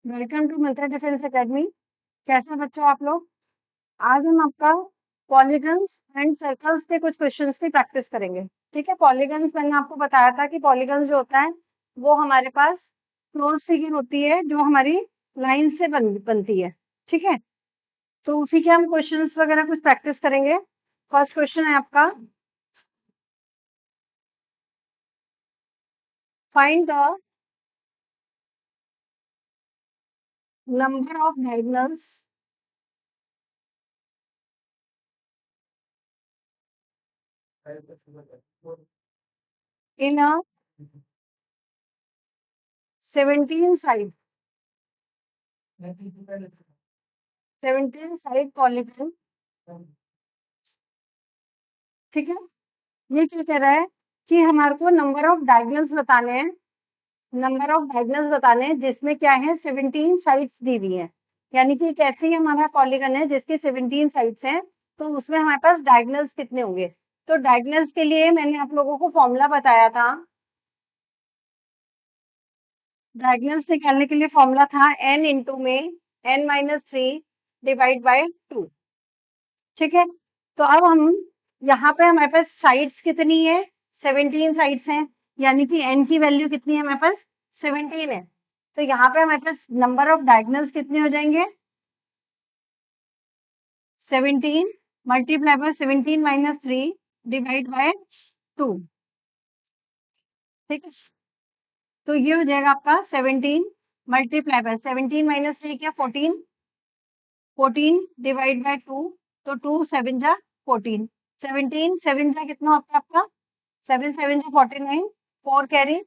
Welcome to military defence academy. कैसे बच्चों आप लोग? आज हम आपका पॉलीगन्स एंड सर्कल्स के कुछ क्वेश्चंस की प्रैक्टिस करेंगे। ठीक है, पॉलीगन्स मैंने आपको बताया था कि पॉलीगन्स जो होता है वो हमारे पास क्लोज फिगर होती है जो हमारी लाइन से बनती है। ठीक है, तो उसी के हम क्वेश्चंस वगैरह कुछ प्रैक्टिस करेंगे। फर्स्ट क्वेश्चन है आपका, find the number of diagonals in a 17 side polygon. ठीक है, ये क्या कह रहा है कि हमारे को नंबर ऑफ डायगोनल्स बताने हैं, नंबर ऑफ डायगोनल्स बताने हैं जिसमें क्या है 17 साइड्स दी हुई है। यानी कि एक ऐसी हमारा पॉलीगन है जिसकी 17 साइड्स हैं, तो उसमें हमारे पास डायगोनल्स कितने होंगे? तो डायगोनल्स के लिए मैंने आप लोगों को फॉर्मूला बताया था। डायगोनल्स निकालने के लिए फॉर्मूला था n इंटू में n-3 डिवाइड बाय 2। ठीक है, तो अब हम यहाँ पे हमारे पास साइड्स कितनी है? 17 साइड्स हैं, यानी कि n की वैल्यू कितनी है हमारे पास? 17 है। तो यहाँ पे हमारे पास नंबर ऑफ डायगोनल्स कितने हो जाएंगे? 17 मल्टीप्लाई बाय 17-3 डिवाइड बाय 2। ठीक है, तो ये हो जाएगा आपका 17 मल्टीप्लाई बाय 17-3 क्या 14, 14 डिवाइड बाय 2, तो 2 7 जा 14, 17 7 जा कितना होता है आपका? 7 7 जा 49, 4 कैरी,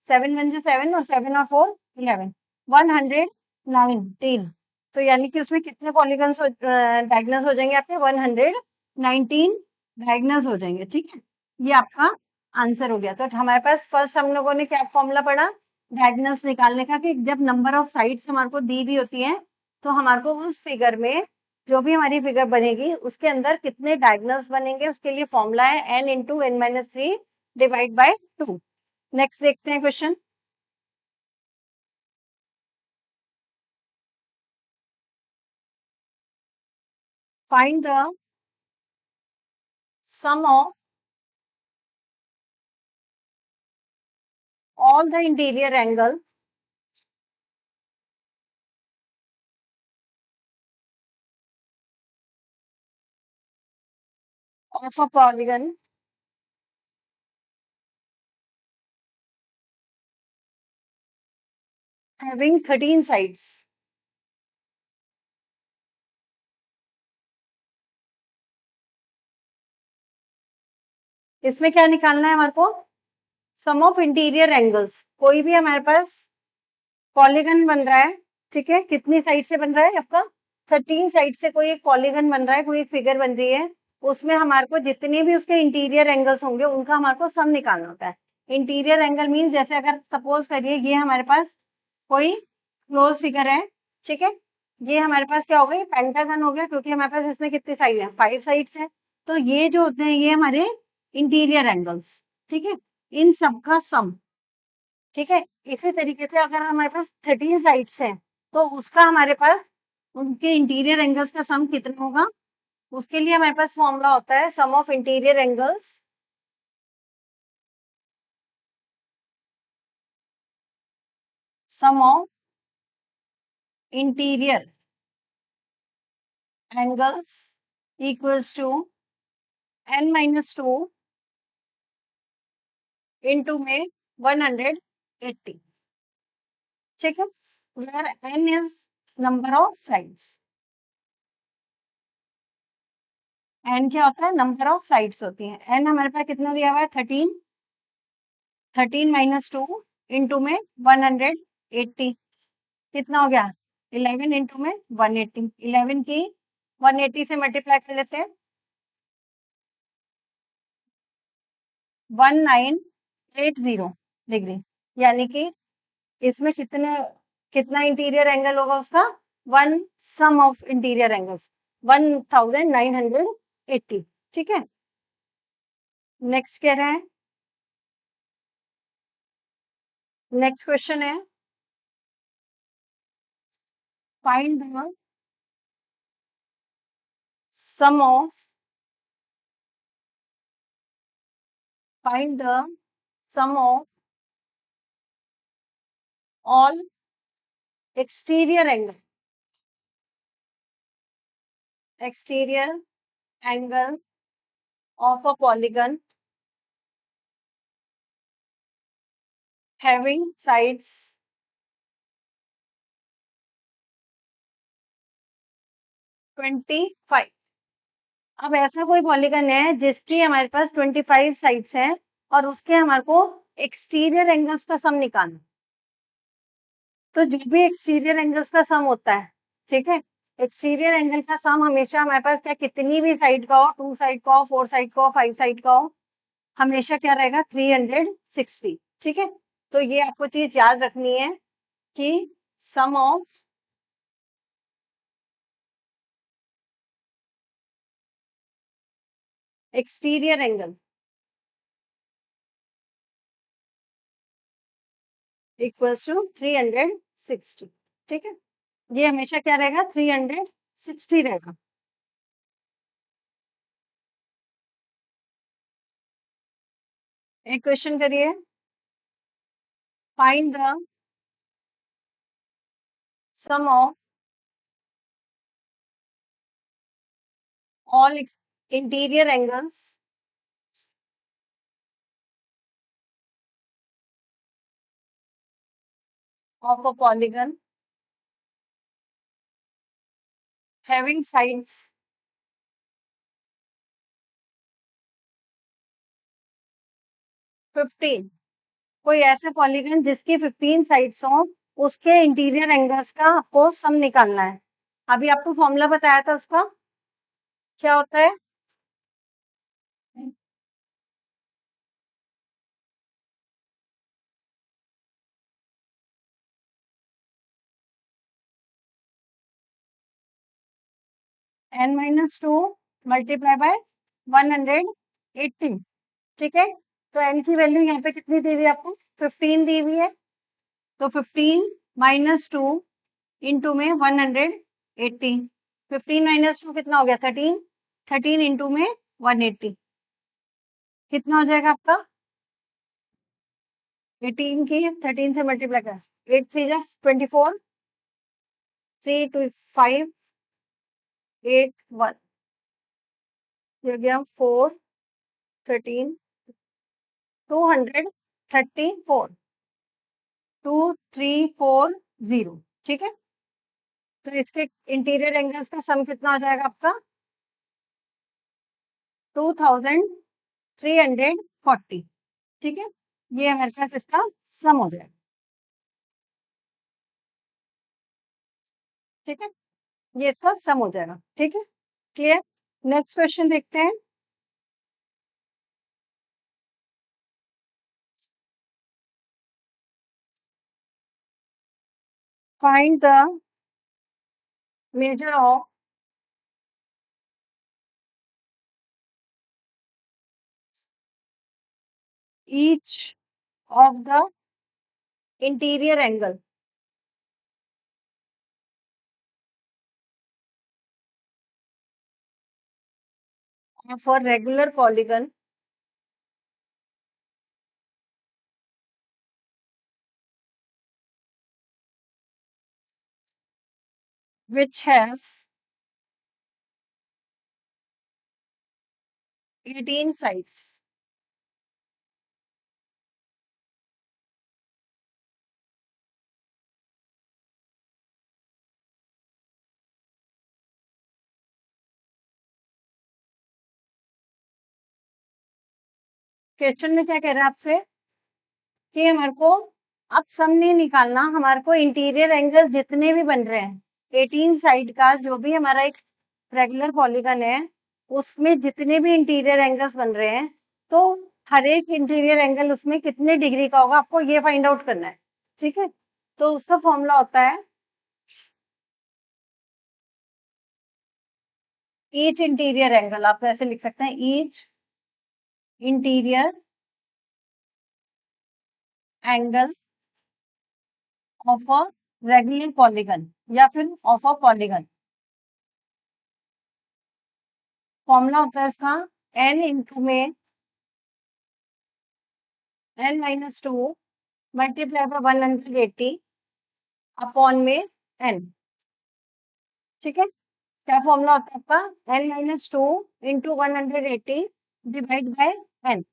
7 1 जा 7 और 7 और 4 11, 119। तो यानी कि उसमें कितने पॉलीगन्स डायगोनल्स हो जाएंगे आपके? 119 डायगोनल्स हो जाएंगे। ठीक है, ये आपका आंसर हो गया। तो हमारे पास फर्स्ट हम लोगों ने क्या फॉर्मूला पढ़ा डायगोनल्स निकालने का, कि जब नंबर ऑफ साइड्स हमारे को दी हुई होती है तो हमारे को उस फिगर में जो भी हमारी फिगर बनेगी उसके अंदर कितने डायगोनल्स बनेंगे उसके लिए फॉर्मूला है n into n-3 divide by 2। Next देखते हैं question. Find the sum of all the interior angle of a polygon having 13 sides। इसमें क्या निकालना है हमारे को? सम ऑफ इंटीरियर एंगल्स। कोई भी हमारे पास पॉलीगन बन रहा है, ठीक है, कितनी साइड से बन रहा है आपका? 13 साइड से कोई एक पॉलीगन बन रहा है, कोई एक फिगर बन रही है, उसमें हमारे को जितने भी उसके इंटीरियर एंगल्स होंगे उनका हमारे को सम निकालना होता है। इंटीरियर एंगल मीन जैसे अगर सपोज करिए ये हमारे पास कोई क्लोज फिगर है, ठीक है, ये हमारे पास क्या हो गया? पेंटागन हो गया, क्योंकि हमारे पास इसमें कितनी साइड है? 5 साइड्स है। तो ये जो होते हैं ये हमारे इंटीरियर एंगल्स। ठीक है, इन सबका सम। ठीक है, इसी तरीके से अगर हमारे पास 13 साइड्स हैं तो उसका हमारे पास उनके इंटीरियर एंगल्स का सम कितना होगा? उसके लिए हमारे पास फॉर्मूला होता है sum of interior angles sum of interior angles equals to n-2 into में 180। ठीक है, where n is number of sides. n क्या होता है? नंबर ऑफ साइड्स होती है। n हमारे पास कितना दिया हुआ है? 13, 13-2 इंटू में 180 कितना हो गया? 11 इंटू में 180, 11 की 180 से मल्टीप्लाई कर लेते हैं, 1980 डिग्री। यानी कि इसमें कितने कितना इंटीरियर एंगल होगा उसका? One sum of interior angles 1980। ठीक है, नेक्स्ट कह रहे हैं, नेक्स्ट क्वेश्चन है find the sum of find the sum of all exterior angle of a polygon having sides 25। अब ऐसा कोई पॉलीगन है जिसकी हमारे पास 25 साइड्स हैं और उसके हमारे को एक्सटीरियर एंगल्स का सम निकालना। तो जो भी एक्सटीरियर एंगल्स का सम होता है, ठीक है, एक्सटीरियर एंगल का सम हमेशा हमारे पास क्या, कितनी भी साइड का हो, 2 साइड का हो, 4 साइड का हो, 5 साइड का हो, हमेशा क्या रहेगा, 360। ठीक है, तो ये आपको चीज याद रखनी है कि sum of exterior angle equals to 360। ठीक है, ये हमेशा क्या रहेगा, 360 रहेगा। एक क्वेश्चन करिए, find the sum of all interior angles of a polygon having sides 15। कोई ऐसा पॉलीगन जिसकी 15 साइड्स हो, उसके इंटीरियर एंगल्स का आपको सम निकालना है। अभी आपको फॉर्मूला बताया था उसका, क्या होता है, n-2 मल्टीप्लाई बाय 180। ठीक है, तो n की वैल्यू यहाँ पे कितनी दी हुई है आपको, 15 दी हुई है, तो 15 माइनस 2 इंटू में 180। 15 माइनस 2 कितना हो गया, 13। 13 इंटू में 180 कितना हो जाएगा आपका, 18 की 13 से मल्टीप्लाई कर, 8 3 जा 24, 3 2 5 8 1, ये हो गया 4 13 234 2340। ठीक है, तो इसके इंटीरियर एंगल्स का सम कितना हो जाएगा आपका, 2340। ठीक है, ये हमारे पास इसका सम हो जाएगा। ठीक है, ये इसका सम हो जाएगा। ठीक है, क्लियर। नेक्स्ट क्वेश्चन देखते हैं, find the measure of each of the interior angle of a regular polygon which has 18 sides। Question में क्या कह रहा है आपसे कि हमारे को अब सम नहीं निकालना, हमारे को इंटीरियर एंगल्स जितने भी बन रहे हैं 18 साइड का, जो भी हमारा एक रेगुलर पॉलीगन है, उसमें जितने भी इंटीरियर एंगल्स बन रहे हैं, तो हर एक इंटीरियर एंगल उसमें कितने डिग्री का होगा, आपको ये फाइंड आउट करना है। ठीक है, तो उसका फॉर्मूला होता है ईच इंटीरियर एंगल, आप ऐसे लिख सकते हैं, each interior angle of a regular polygon या फिर ऑफ अ पॉलीगन। फॉर्मूला होता है इसका n इंटू में n-2 मल्टीप्लाई बाय 180 अपॉन में n। ठीक है, क्या फॉर्मूला होता है आपका n-2 into 180 divide by n,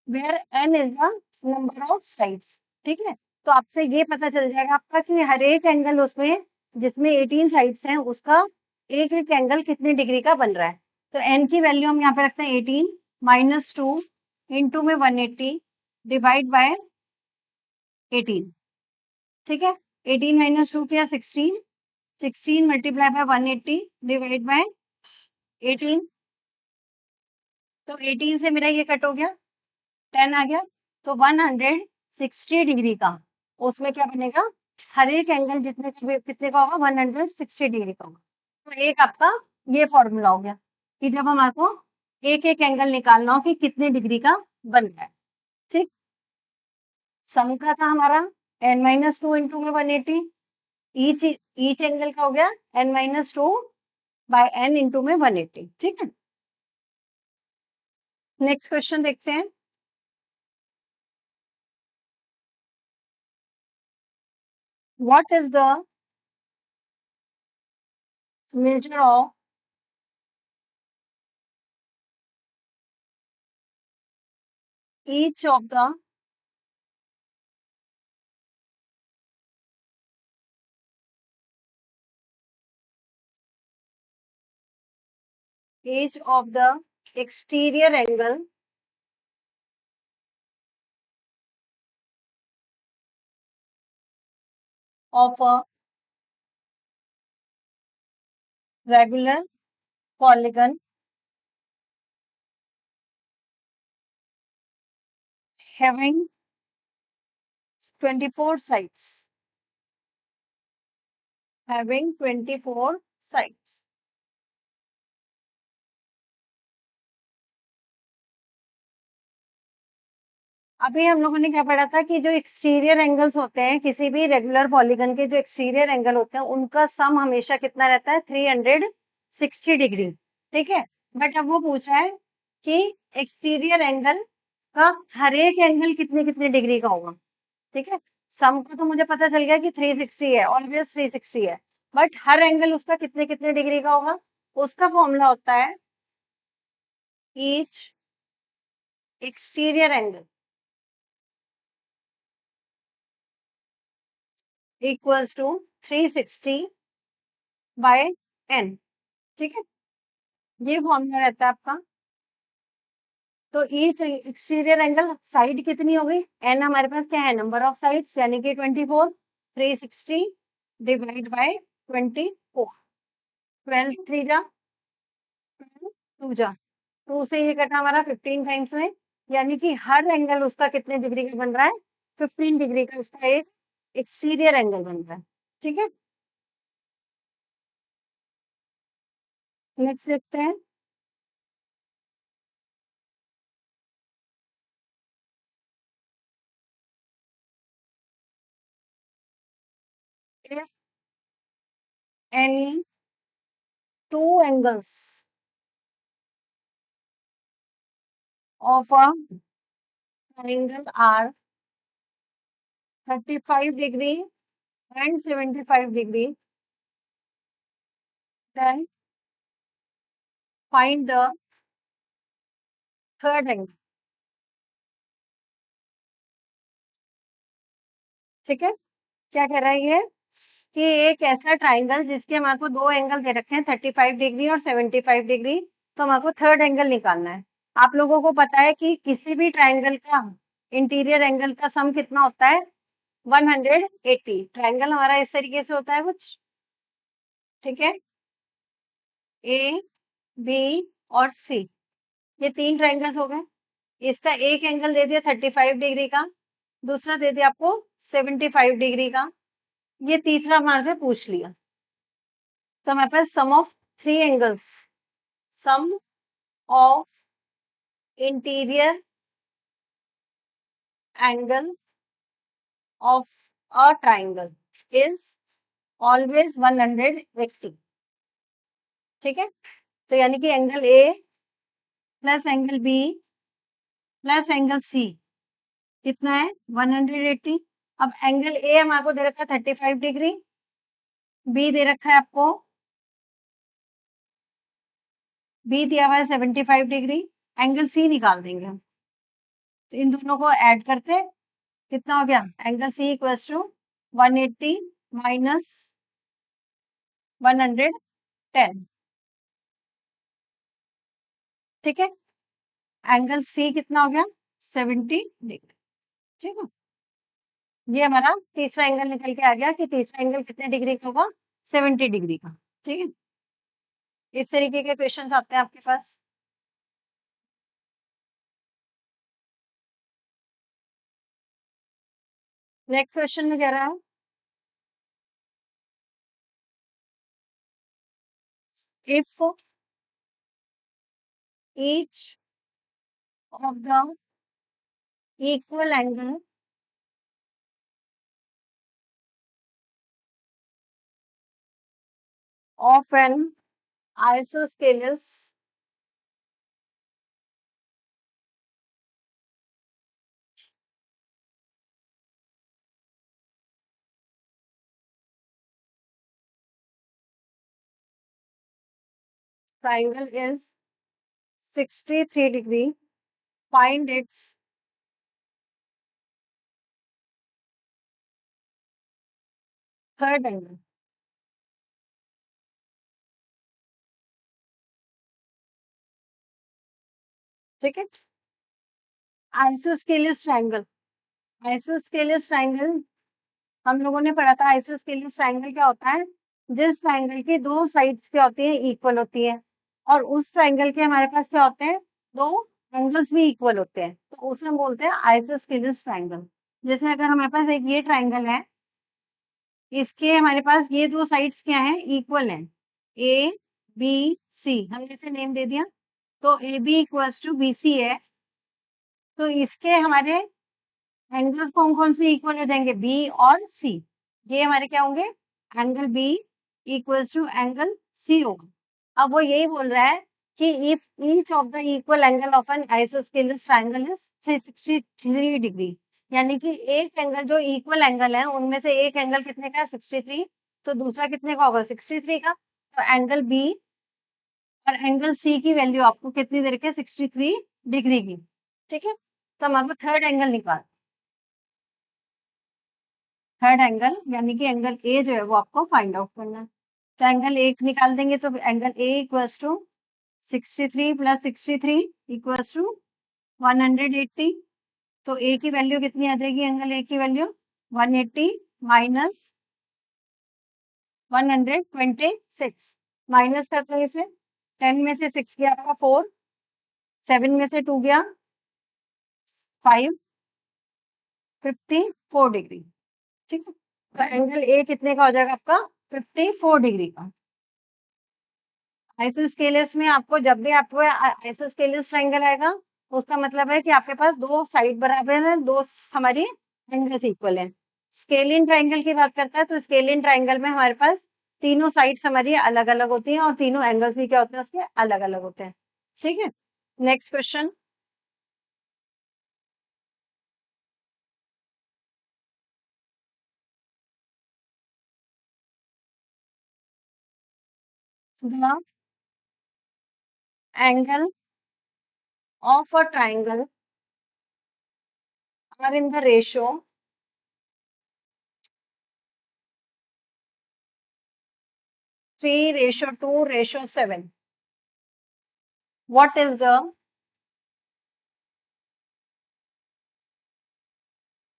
where n is the number of sides. ठीक है, तो आपसे ये पता चल जाएगा आपका कि हर एक एंगल उसमें जिसमें 18 साइड्स हैं उसका एक एक एंगल कितने डिग्री का बन रहा है। तो n की वैल्यू हम यहाँ पे रखते हैं 18 माइनस 2 इंटू में 180 डिवाइड बाय 18। ठीक है, 18 माइनस 2 किया 16, 16 मल्टीप्लाई बाय 180 डिवाइड बाय 18। तो 18 से मेरा ये कट हो गया, 10 आ गया, तो 160 डिग्री का उसमें क्या बनेगा, हर एक एंगल जितने कितने का होगा 160 डिग्री का होगा। तो एक आपका ये फॉर्मूला हो गया कि जब हमारे को एक एक एंगल निकालना हो कि कितने डिग्री का बन रहा है। ठीक, सम का था हमारा n-2 इंटू में 180, ईच एंगल का हो गया n-2 बाय n इंटू में 180। ठीक है, नेक्स्ट क्वेश्चन देखते हैं। What is the measure of each of the exterior angle of a regular polygon having 24 sides, having 24 sides। अभी हम लोगों ने क्या पढ़ा था कि जो एक्सटीरियर एंगल्स होते हैं किसी भी रेगुलर पॉलीगन के, जो एक्सटीरियर एंगल होते हैं उनका सम हमेशा कितना रहता है, 360 डिग्री। ठीक है, बट अब वो पूछ रहा है कि एक्सटीरियर एंगल का हर एक एंगल कितने कितने डिग्री का होगा। ठीक है, सम का तो मुझे पता चल गया कि 360 है, ऑलवेज 360 है, बट हर एंगल उसका कितने कितने डिग्री का होगा। उसका फॉर्मूला होता है each exterior angle equals to 360 by n। ठीक है, ये फॉर्मूला रहता है आपका। तो ईच एक्सटीरियर एंगल, साइड कितनी हो गई, n हमारे पास क्या है, नंबर ऑफ साइड्स यानी कि 24, 360 डिवाइड बाय 24, 12 3 जा 2 जा 2 से ये कटा हमारा 15 टाइम्स में, यानी कि हर एंगल उसका कितने डिग्री का बन रहा है, 15 डिग्री का उसका एक एक्सटीरियर एंगल बन रहा है। ठीक है, नेक्स्ट देखते हैं। If any two angles of a triangle are 35 degree and 75 degree, then find the third angle। ठीक है, क्या कह रहा है ये कि एक ऐसा ट्राइंगल जिसके हमारे को दो एंगल दे रखे हैं 35 डिग्री और 75 डिग्री, तो हमारे को थर्ड एंगल निकालना है। आप लोगों को पता है कि किसी भी ट्राइंगल का इंटीरियर एंगल का सम कितना होता है, 180। ट्राइंगल हमारा इस तरीके से होता है कुछ। ठीक है, ए बी और सी, ये तीन ट्राइंगल्स हो गए। इसका एक एंगल दे दिया 35 डिग्री का, दूसरा दे दिया आपको 75 डिग्री का, ये तीसरा हमारे से पूछ लिया। तो हमारे पास sum of three angles, sum of interior angle of a triangle is always 180, ठीक है। तो यानी कि angle A plus angle B plus angle C कितना है 180। अब एंगल ए हमारे को दे रखा है 35 डिग्री, बी दे रखा है आपको, बी दिया हुआ है 75 डिग्री, एंगल सी निकाल देंगे हम। तो इन दोनों को ऐड करते कितना हो गया, angle C equals to 180 minus 110, ठीक है। एंगल सी कितना हो गया 70 डिग्री, ठीक है। ये हमारा तीसरा एंगल निकल के आ गया कि तीसरा एंगल कितने डिग्री का होगा, 70 डिग्री का, ठीक है। इस तरीके के क्वेश्चन आते हैं आपके पास। नेक्स्ट क्वेश्चन में कह रहा है if each of the equal angle of an isosceles triangle is 63 degree, find its third angle, ठीक है। आइसोस्केलिस ट्रायंगल, आइसोस्केलिस ट्रायंगल हम लोगों ने पढ़ा था। आइसोस्केलिस ट्रायंगल क्या होता है, जिस ट्रायंगल की दो साइड्स क्या होती है, इक्वल होती है, और उस ट्रायंगल के हमारे पास क्या होते हैं, दो एंगल्स भी इक्वल होते हैं, तो उसे हम बोलते हैं आइसोस्केलिस ट्रायंगल। जैसे अगर हमारे पास एक ये ट्रायंगल है, इसके हमारे पास ये दो साइड्स क्या हैं, इक्वल हैं, ए बी सी, हमने इसे नेम दे दिया, तो A B equals to B C है, तो इसके हमारे एंगल्स कौन कौन से इक्वल हो जाएंगे, बी और सी। ये हमारे क्या होंगे, angle B equals to angle C होगा। अब वो यही बोल रहा है कि if each of the equal angle of an isosceles triangle is 363 degree, यानी कि एक एंगल जो इक्वल एंगल है उनमें से एक एंगल कितने का है 63, तो दूसरा कितने का होगा 63 का, तो एंगल बी और एंगल सी की वैल्यू आपको कितनी दे रखी है 63 डिग्री की, ठीक है। तो हमारे थर्ड एंगल निकाल, थर्ड एंगल यानी कि एंगल ए जो है वो आपको फाइंड आउट करना है। तो एंगल एक निकाल देंगे, तो angle A equals to 63 plus 63 equals to 180, तो ए की वैल्यू कितनी आ जाएगी, एंगल ए की वैल्यू 180 माइनस 126, माइनस करते हैं इसे, 10 में से 6 गया आपका 4, 7 में से 2 गया 5, 54 डिग्री, ठीक है। तो एंगल ए कितने का हो जाएगा आपका 54 डिग्री का। आइसोस्केलस में आपको जब भी आपको आइसोस्केलस ट्रायंगल आएगा, उसका मतलब है कि आपके पास दो साइड बराबर है, दो हमारी एंगल्स इक्वल है। स्केलिन ट्रायंगल की बात करता है, तो स्केलिन ट्रायंगल में हमारे पास तीनों साइड्स हमारी अलग अलग होती हैं और तीनों एंगल्स भी क्या होते हैं उसके अलग अलग होते हैं, ठीक है। Next question, the angle of a triangle are in the ratio 3:2:7, what is the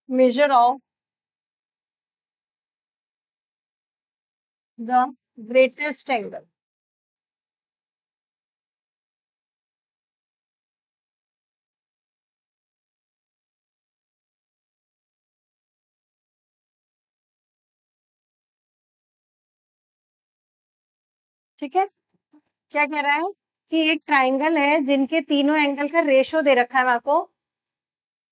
measure of the greatest angle, ठीक है। क्या कह रहा है कि एक ट्राइंगल है जिनके तीनों एंगल का रेशो दे रखा है, मेरे को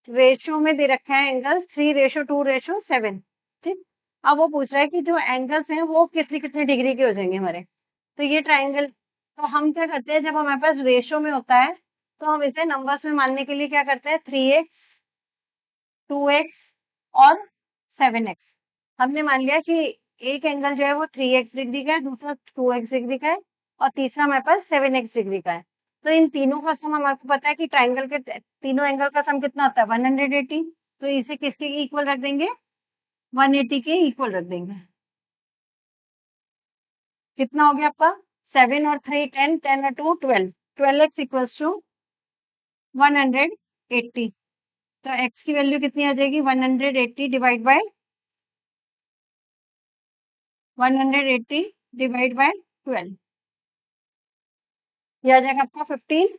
रेशो में दे रखा है एंगल्स 3:2:7, ठीक। अब वो पूछ रहा है कि जो एंगल्स हैं वो कितनी कितनी डिग्री के हो जाएंगे हमारे। तो ये ट्राइंगल, तो हम क्या करते हैं जब हमारे पास रेशो में होता है तो हम इसे नंबर्स में मानने के लिए क्या करते हैं 3x 2x और 7x। हमने मान लिया कि एक एंगल जो है वो 3x डिग्री का है, दूसरा 2x डिग्री का है और तीसरा हमारे पास 7x डिग्री का है। तो इन तीनों का सम हमारे को पता है कि ट्राइंगल के तीनों एंगल का सम कितना होता है 180। तो इसे किसके इक्वल रख देंगे 180 के इक्वल रख देंगे। कितना हो गया आपका 7 और 3 10 10 और 2 12 12x इक्वल्स टू 180। तो x की वैल्यू कितनी आ जाएगी 180 डिवाइड बाय 180 डिवाइड बाय 12, ये आ जाएगा आपका 15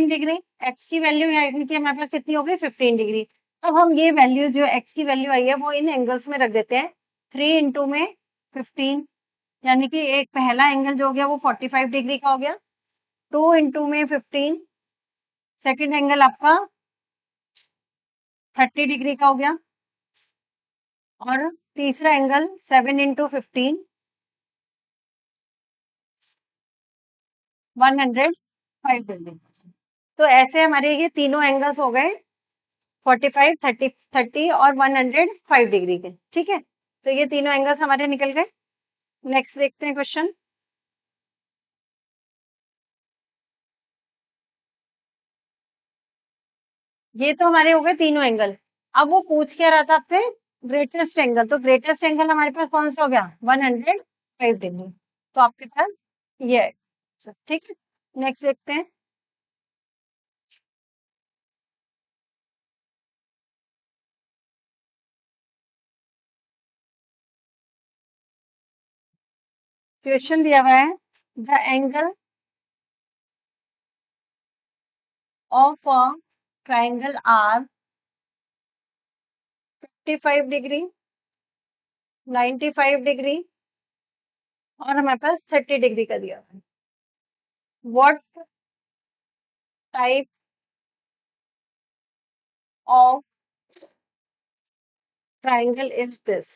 डिग्री। x की वैल्यू यानी कि हमारे पास कितनी हो गई 15 डिग्री। अब हम ये वैल्यू जो x की वैल्यू आई है वो इन एंगल्स में रख देते हैं। 3 इंटू में 15 यानी कि एक पहला एंगल जो हो गया वो 45 डिग्री का हो गया। 2 इंटू में 15 सेकेंड एंगल आपका 30 डिग्री का हो गया। और तीसरा एंगल 7 इंटू 15 105 डिग्री। तो ऐसे हमारे ये तीनों एंगल्स हो गए 45 30 30 और 105 डिग्री के। ठीक है, तो ये तीनों एंगल्स हमारे निकल गए। नेक्स्ट देखते हैं क्वेश्चन। ये तो हमारे हो गए तीनों एंगल। अब वो पूछ क्या रहा था आपसे ग्रेटेस्ट एंगल, तो ग्रेटेस्ट एंगल हमारे पास कौन सा हो गया 105 डिग्री। तो आपके पास ये है। ठीक है, नेक्स्ट देखते हैं। क्वेश्चन दिया हुआ है the angle of a triangle are 55 degree 95 degree और हमारे पास 30 डिग्री का दिया हुआ है। What type of triangle is this.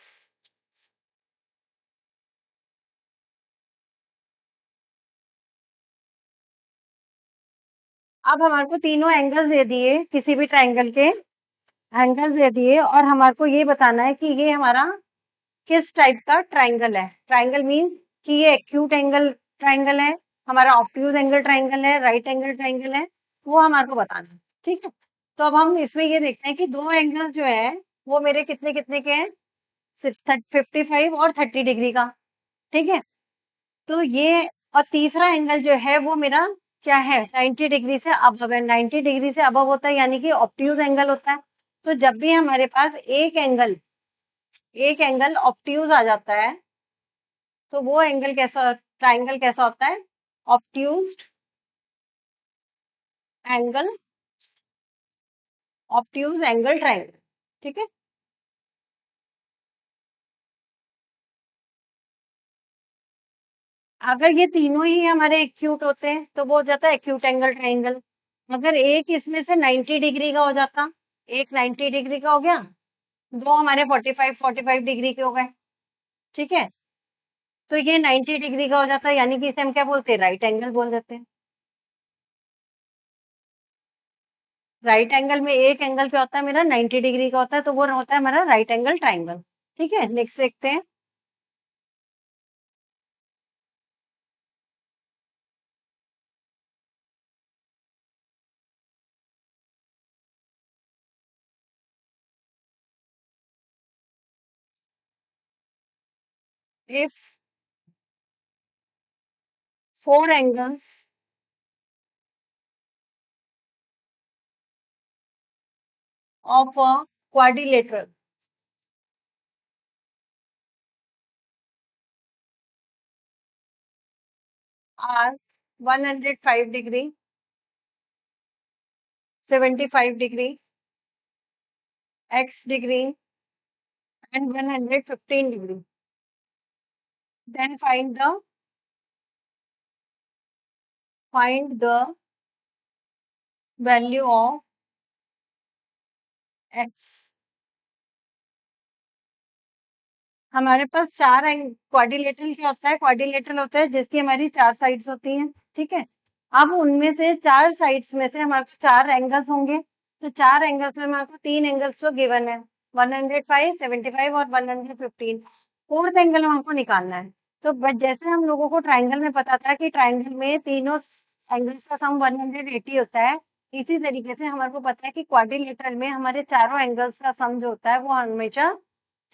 अब हमारे को तीनों एंगल्स दे दिए, किसी भी ट्राइंगल के एंगल्स दे दिए और हमारे को ये बताना है कि ये हमारा किस टाइप का ट्राइंगल है। ट्राइंगल मीन्स कि ये एक्यूट एंगल ट्राइंगल है, हमारा ऑब्ट्यूज एंगल ट्राइंगल है, राइट एंगल ट्राइंगल है, वो हमारे को बताना है। ठीक है, तो अब हम इसमें ये देखते हैं कि दो एंगल जो है वो मेरे कितने कितने के हैं 55 और 30 डिग्री का। ठीक है, तो ये और तीसरा एंगल जो है वो मेरा क्या है 90 डिग्री से अबव है। 90 डिग्री से अबव होता है यानी कि ऑब्ट्यूज एंगल होता है। तो जब भी हमारे पास एक एंगल ऑब्ट्यूज आ जाता है तो वो एंगल कैसा ट्राइंगल कैसा होता है ऑब्ट्यूज्ड एंगल ऑब्ट्यूज एंगल ट्राइंगल। ठीक है, अगर ये तीनों ही हमारे एक्यूट होते हैं तो वो हो जाता है एक्यूट एंगल ट्राइंगल। अगर एक इसमें से 90 डिग्री का हो जाता, एक 90 डिग्री का हो गया, दो हमारे 45 डिग्री के हो गए। ठीक है, तो ये 90 डिग्री का हो जाता है यानी कि इसे हम क्या बोलते हैं राइट एंगल बोल देते हैं। राइट एंगल में एक एंगल क्या होता है मेरा 90 डिग्री का होता है, तो वो होता है हमारा राइट एंगल ट्राइंगल। ठीक है, नेक्स्ट देखते हैं। If four angles of a quadrilateral are 105 degree, 75 degree, x degree and 115 degree, then find the value of x. हमारे पास चार क्वाड्रिलेटरल क्या होता है? क्वाड्रिलेटरल होता है जिसकी हमारी चार साइड्स होती हैं, ठीक है। अब उनमें से चार साइड्स में से हमारे पास चार एंगल्स होंगे, तो चार एंगल्स में हमारे पास तीन एंगल्स तो गिवन है, 105, 75 और 115। फोर्थ एंगल हमको निकालना है। तो जैसे हम लोगों को ट्राइंगल में पता था कि ट्राइंगल में तीनों एंगल्स का सम 180 होता है, इसी तरीके से हमारे को पता है कि क्वाड्रिलेटरल में हमारे चारों एंगल्स का सम जो होता है वो हमेशा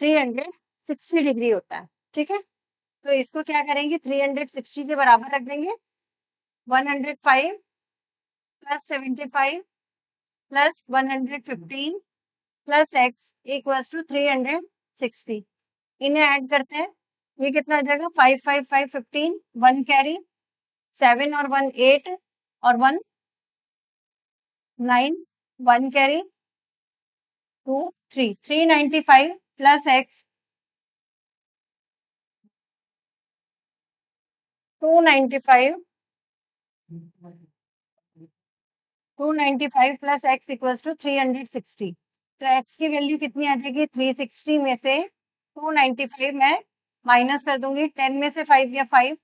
360 डिग्री होता है, ठीक है। तो इसको क्या करेंगे, 360 के बराबर रख देंगे। 105 plus 75 plus 115 plus X equals to 360। इन्हें ऐड करते हैं, ये कितना आ जाएगा? 5 5 5 15, 1 कैरी, 7 और 1 8 और 1 9, 1 carry, 2 3, 395 plus X 295, 295 plus X equals to 360। तो एक्स की वैल्यू कितनी आ जाएगी? 360 में से 295 मैं माइनस कर दूंगी, 10 में से 5 या 5,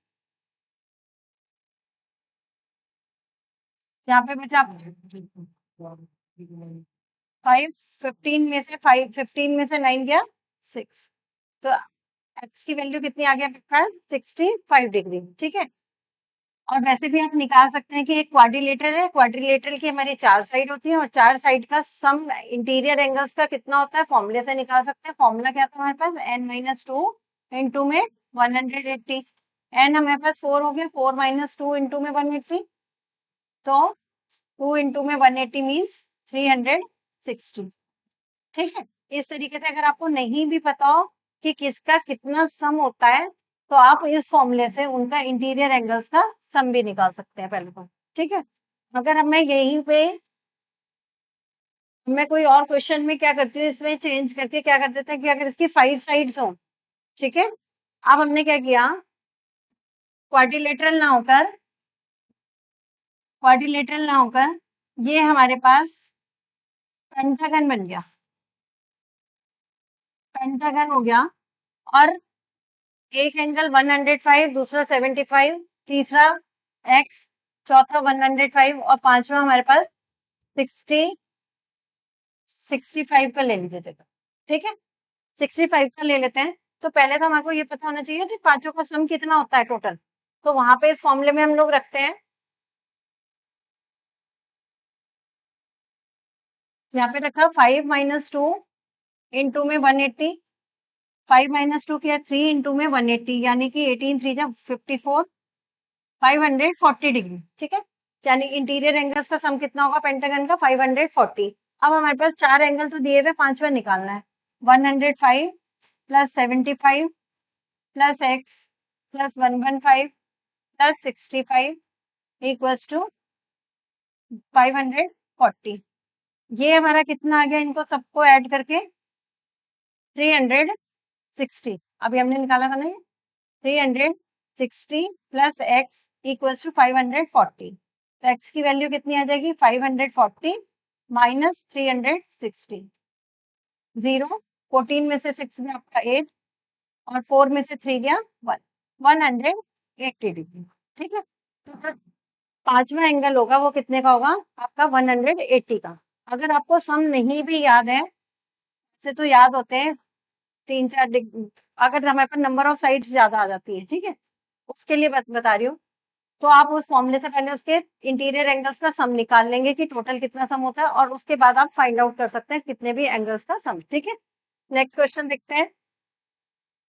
यहाँ पे बचा 5, 15 में से 5, 15 में से 9 गया 6। तो एक्स की वैल्यू कितनी आ गया आपका? 65 डिग्री, ठीक है। और वैसे भी आप निकाल सकते हैं कि एक क्वाड्रिलेटरल है, क्वाड्रिलेटरल की हमारी चार साइड होती है और चार साइड का सम इंटीरियर एंगल्स का कितना होता है फॉर्मूले से निकाल सकते हैं। फॉर्मूला क्या था हमारे पास? n-2 इंटू में 180। n हमारे पास 4 हो गया, 4 माइनस 2 इंटू में 180, तो 2 इंटू में 180 मीन्स 360, ठीक है। इस तरीके से अगर आपको नहीं भी पता हो कि किसका कितना सम होता है, तो आप इस फॉर्मूले से उनका इंटीरियर एंगल्स का सम भी निकाल सकते हैं पहले तो, ठीक है। अगर हमें यहीं पे मैं कोई और क्वेश्चन में क्या करती हूँ, इसमें चेंज करके क्या कर देते हैं कि अगर इसकी 5 साइड्स हो, ठीक है। अब हमने क्या किया, क्वाड्रिलेटरल ना होकर ये हमारे पास पेंटागन बन गया, पेंटागन हो गया। और एक एंगल 105, दूसरा 75, तीसरा एक्स, चौथा 105 और पांचवा हमारे पास 65 का ले लीजिए जगह, ठीक है। 65 का ले लेते हैं। तो पहले तो हमारे को ये पता होना चाहिए कि पांचों का सम कितना होता है टोटल। तो वहां पे इस फॉर्मूले में हम लोग रखते हैं, यहाँ पे रखा 5 माइनस 2 इंटू में 180, 5 माइनस 2 किया 3 इंटू में 180, यानी कि 18 3 जा 54, 540 डिग्री, ठीक है। यानी इंटीरियर एंगल्स का सम कितना होगा पेंटागन का? 540। अब हमारे पास चार एंगल तो दिए हुए, पांचवा निकालना है। 105 plus 75 plus X plus 115 plus 65 equals to 540। ये हमारा कितना आ गया? इनको सबको ऐड करके 360। अभी हमने निकाला था ना ये, 360 प्लस एक्स इक्वल्स टू 540। तो एक्स की वैल्यू कितनी आ जाएगी? 540 माइनस 360। 0, 14 में से 6 गया आपका 8 और 4 में से 3 गया 1, 180 डिग्री, ठीक है। तो पांचवा एंगल होगा वो कितने का होगा आपका? 180 का। अगर आपको सम नहीं भी याद है, से तो याद होते हैं 3 4 डिग्री, अगर हमारे पास नंबर ऑफ साइड्स ज्यादा आ जाती है, ठीक है, उसके लिए बता रही हूँ। तो आप उस फॉर्मूले से पहले उसके इंटीरियर एंगल्स का सम निकाल लेंगे कि टोटल कितना सम होता है, और उसके बाद आप फाइंड आउट कर सकते हैं कितने भी एंगल्स का सम, ठीक है। नेक्स्ट क्वेश्चन देखते हैं।